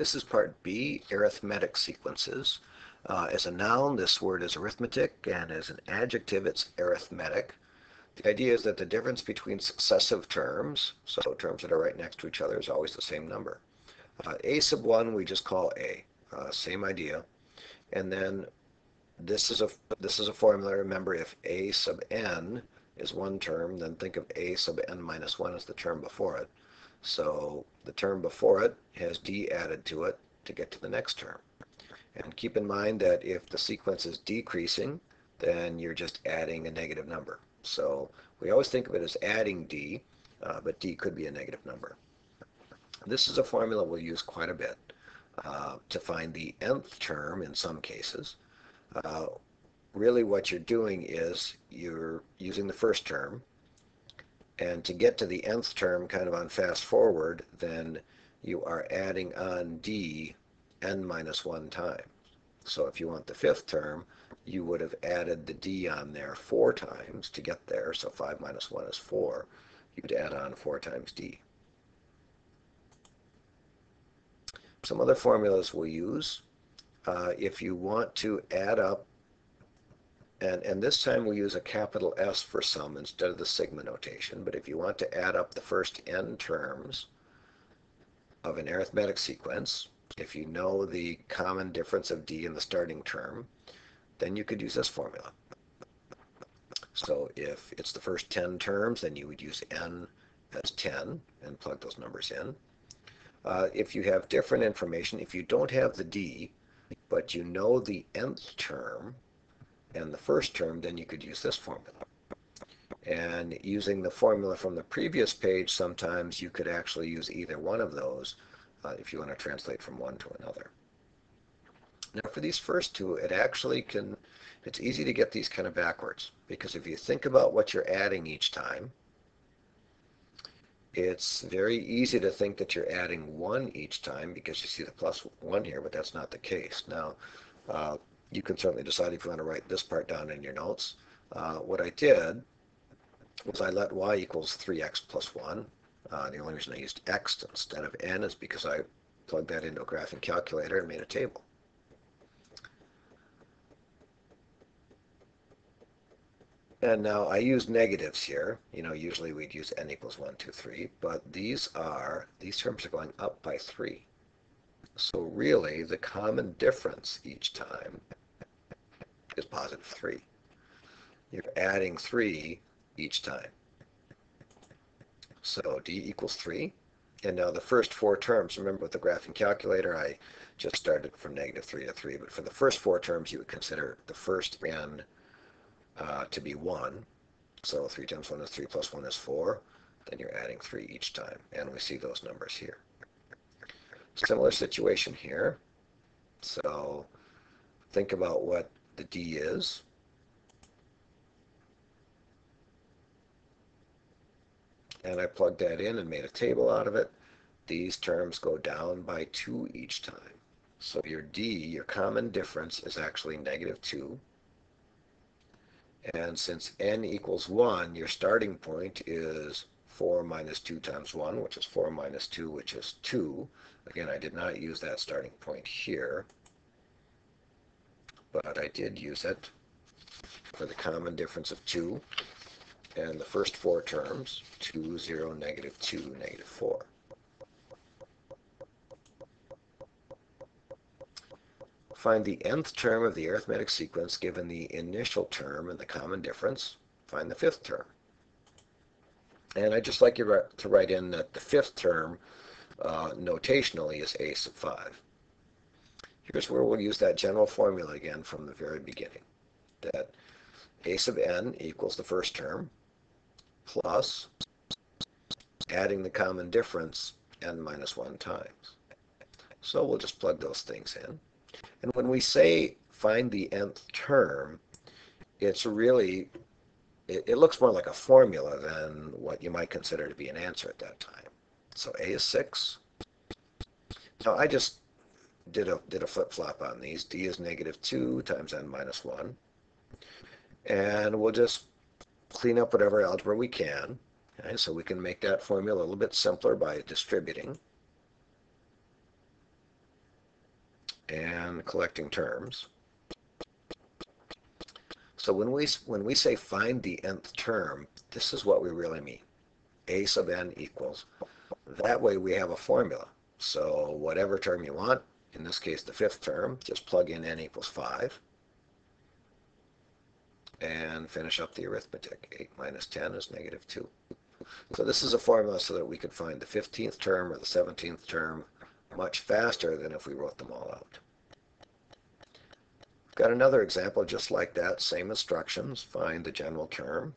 This is part B, arithmetic sequences. As a noun, this word is arithmetic, and as an adjective, it's arithmetic. The idea is that the difference between successive terms, so terms that are right next to each other, is always the same number. A sub 1 we just call A, same idea. And then this is a formula. Remember, if A sub n is one term, then think of A sub n minus 1 as the term before it. So the term before it has d added to it to get to the next term. And keep in mind that if the sequence is decreasing, then you're just adding a negative number. So we always think of it as adding d, but d could be a negative number. This is a formula we'll use quite a bit to find the nth term in some cases. Really what you're doing is you're using the first term, and to get to the nth term kind of on fast forward, then you are adding on d n minus 1 times. So if you want the fifth term, you would have added the d on there 4 times to get there. So 5 minus 1 is 4. You'd add on 4 times d. Some other formulas we'll use. If you want to add up, and this time we use a capital S for sum instead of the sigma notation, but if you want to add up the first n terms of an arithmetic sequence, if you know the common difference of d in the starting term, then you could use this formula. So if it's the first 10 terms, then you would use n as 10 and plug those numbers in. If you have different information, if you don't have the d, but you know the nth term and the first term, then you could use this formula. And using the formula from the previous page, sometimes you could actually use either one of those if you want to translate from one to another. Now for these first two, it's easy to get these kind of backwards, because if you think about what you're adding each time, it's very easy to think that you're adding 1 each time because you see the plus 1 here, but that's not the case. Now, you can certainly decide if you want to write this part down in your notes. What I did was I let y equals 3x plus 1. The only reason I used x instead of n is because I plugged that into a graphing calculator and made a table. And now I use negatives here. Usually we'd use n equals 1, 2, 3, but these terms are going up by 3. So really, the common difference each time is positive 3. You're adding 3 each time. So d equals 3. And now the first 4 terms, remember with the graphing calculator, I just started from negative 3 to 3. But for the first 4 terms, you would consider the first n to be 1. So 3 times 1 is 3 plus 1 is 4. Then you're adding 3 each time. And we see those numbers here. Similar situation here. So think about what the d is. And I plugged that in and made a table out of it. These terms go down by 2 each time. So your d, your common difference, is actually negative 2. And since n equals 1, your starting point is 4 minus 2 times 1, which is 4 minus 2, which is 2. Again, I did not use that starting point here, but I did use it for the common difference of 2. And the first 4 terms, 2, 0, negative 2, negative 4. Find the nth term of the arithmetic sequence given the initial term and the common difference. Find the fifth term. And I'd just like you to write in that the fifth term notationally is a sub 5. Here's where we'll use that general formula again from the very beginning, that a sub n equals the first term plus adding the common difference n minus 1 times. So we'll just plug those things in. And when we say find the nth term, it's really, it looks more like a formula than what you might consider to be an answer at that time. So a is 6. Now I just did a flip-flop on these. D is negative 2 times n minus 1. And we'll just clean up whatever algebra we can. Okay, so we can make that formula a little bit simpler by distributing. and collecting terms. So when we say find the nth term, this is what we really mean. A sub n equals. That way we have a formula. So whatever term you want, in this case the fifth term, just plug in n equals 5 and finish up the arithmetic. 8 minus 10 is negative 2. So this is a formula so that we could find the 15th term or the 17th term much faster than if we wrote them all out. Got another example just like that, same instructions. Find the general term,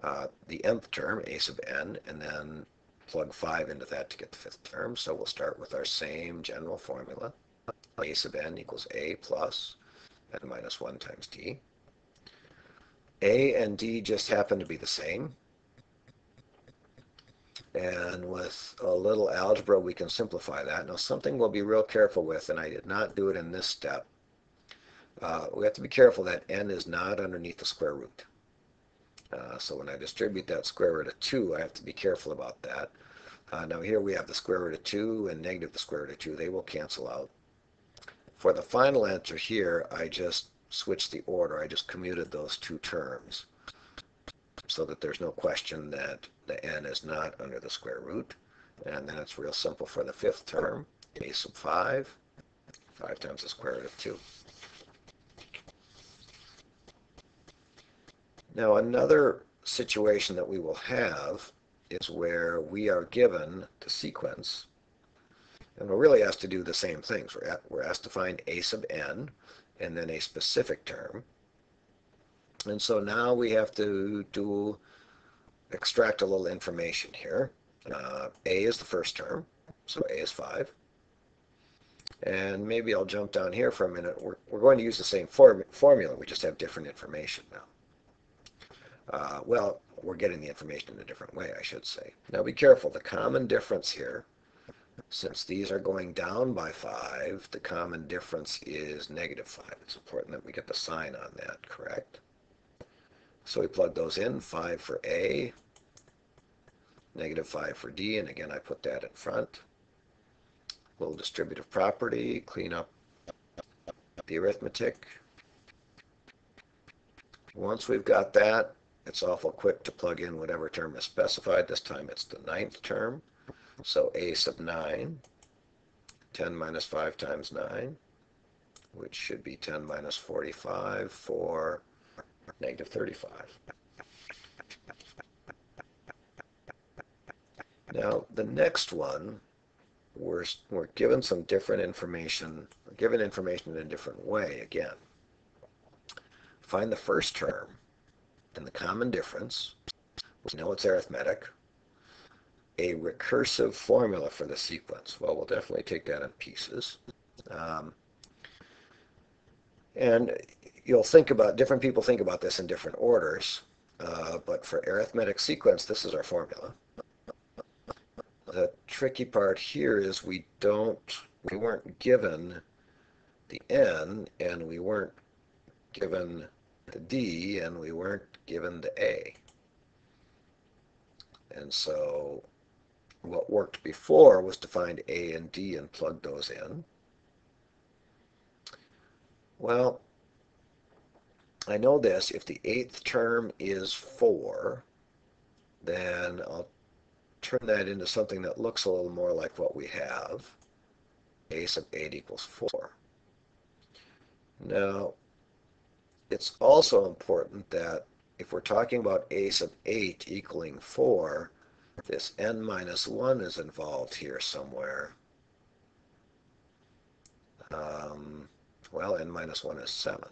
the nth term, a sub n, and then plug 5 into that to get the fifth term. So we'll start with our same general formula. A sub n equals a plus n minus 1 times d. A and d just happen to be the same. And with a little algebra, we can simplify that. Now, something we'll be real careful with, and I did not do it in this step, we have to be careful that n is not underneath the square root. So when I distribute that square root of 2, I have to be careful about that. Now here we have the square root of 2 and negative the square root of 2. They will cancel out. For the final answer here, I just switched the order. I just commuted those two terms so that there's no question that the n is not under the square root. And then it's real simple for the fifth term, a sub 5, 5 times the square root of 2. Now another situation that we will have is where we are given the sequence, and we're really asked to do the same things. We're asked to find a sub n and then a specific term. And so now we have to extract a little information here. A is the first term, so a is 5. And maybe I'll jump down here for a minute. We're going to use the same formula, we just have different information now. Well, we're getting the information in a different way, I should say. Now be careful, the common difference here, since these are going down by 5, the common difference is negative 5. It's important that we get the sign on that correct. So we plug those in, 5 for A, negative 5 for D, and again I put that in front. Little distributive property, clean up the arithmetic. Once we've got that, it's awful quick to plug in whatever term is specified. This time it's the 9th term. So a sub 9, 10 minus 5 times 9, which should be 10 minus 45 for negative 35. Now the next one, we're given some different information, given information in a different way again. Find the first term and the common difference. We know it's arithmetic. A recursive formula for the sequence. Well, we'll definitely take that in pieces. And you'll think about, different people think about this in different orders, but for arithmetic sequence, this is our formula. The tricky part here is we weren't given the n, and we weren't given the d, and we weren't given the a. And so what worked before was to find a and d and plug those in. Well, I know this, if the 8th term is 4, then I'll turn that into something that looks a little more like what we have. A sub 8 equals 4. Now, it's also important that if we're talking about a sub 8 equaling 4, this n minus 1 is involved here somewhere. Well, n minus 1 is 7.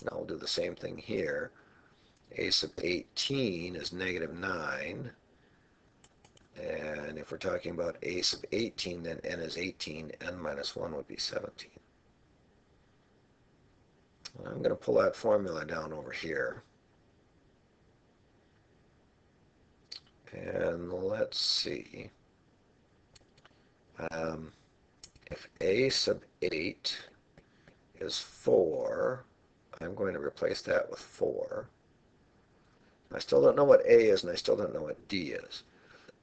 Now we'll do the same thing here. A sub 18 is negative 9. And if we're talking about a sub 18, then n is 18. N minus 1 would be 17. I'm going to pull that formula down over here. And let's see. If a sub 8 is 4, I'm going to replace that with 4. I still don't know what a is, and I still don't know what d is.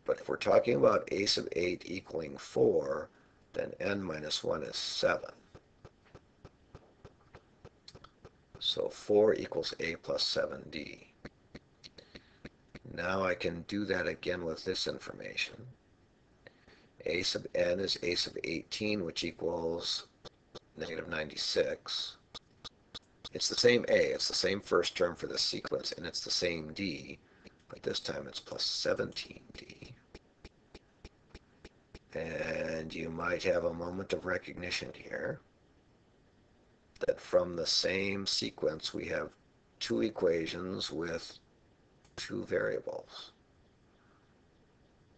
But if we're talking about a sub 8 equaling 4, then n minus 1 is 7. So 4 equals a plus 7d. Now I can do that again with this information. A sub n is a sub 18, which equals negative 96. It's the same a, it's the same first term for the sequence, and it's the same d, but this time it's plus 17d. And you might have a moment of recognition here that from the same sequence we have two equations with two variables.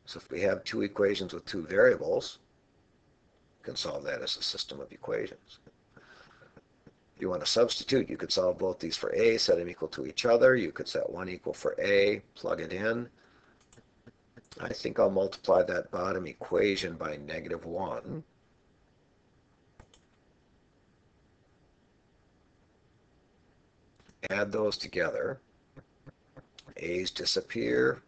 So if we have two equations with two variables, we can solve that as a system of equations. If you want to substitute, you could solve both these for a, set them equal to each other. You could set one equal for a, plug it in. I think I'll multiply that bottom equation by negative 1. Add those together. A's disappear.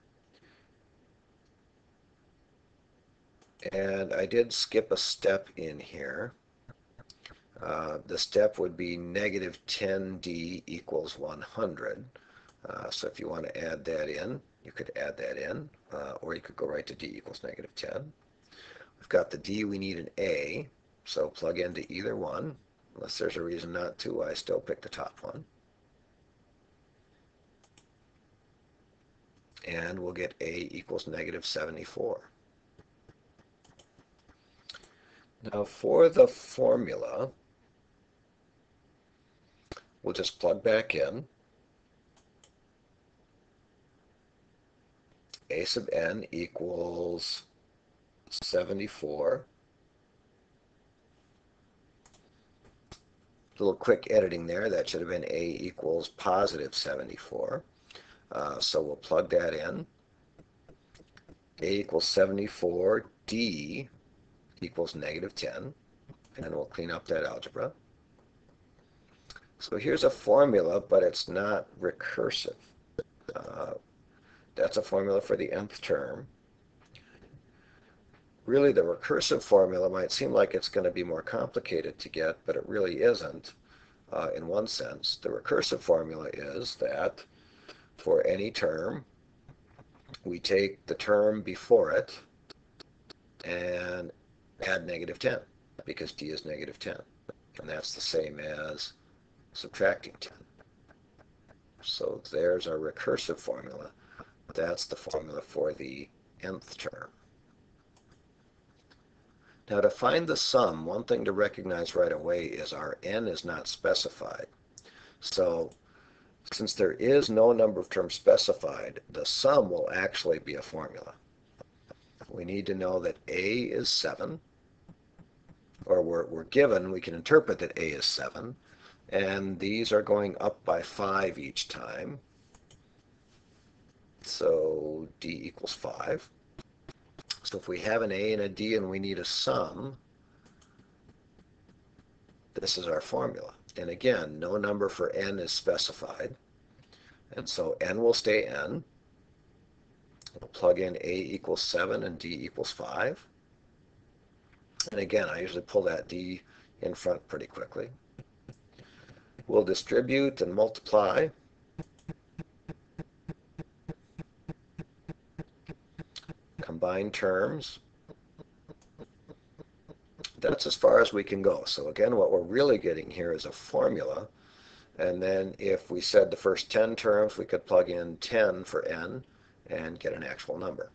And I did skip a step in here. The step would be negative 10d equals 100. So if you want to add that in, you could add that in, or you could go right to d equals negative 10. We've got the d, we need an a, so plug into either one. Unless there's a reason not to, I still pick the top one. And we'll get a equals negative 74. Now for the formula, we'll just plug back in. A sub n equals 74. A little quick editing there. That should have been a equals positive 74. So we'll plug that in. A equals 74. D equals negative 10. And we'll clean up that algebra. So here's a formula, but it's not recursive. That's a formula for the nth term. Really, the recursive formula might seem like it's going to be more complicated to get, but it really isn't in one sense. The recursive formula is that for any term, we take the term before it and add negative 10, because d is negative 10. And that's the same as subtracting 10. So there's our recursive formula. That's the formula for the nth term. Now to find the sum, one thing to recognize right away is our n is not specified. So since there is no number of terms specified, the sum will actually be a formula. We need to know that a is 7, or we're given, we can interpret that a is 7, and these are going up by 5 each time. So d equals 5. So if we have an a and a d and we need a sum, this is our formula. And again, no number for n is specified. And so n will stay n. We'll plug in a equals 7 and d equals 5. And again, I usually pull that d in front pretty quickly. We'll distribute and multiply. Combine terms. That's as far as we can go. So again, what we're really getting here is a formula. And then if we said the first 10 terms, we could plug in 10 for n and get an actual number.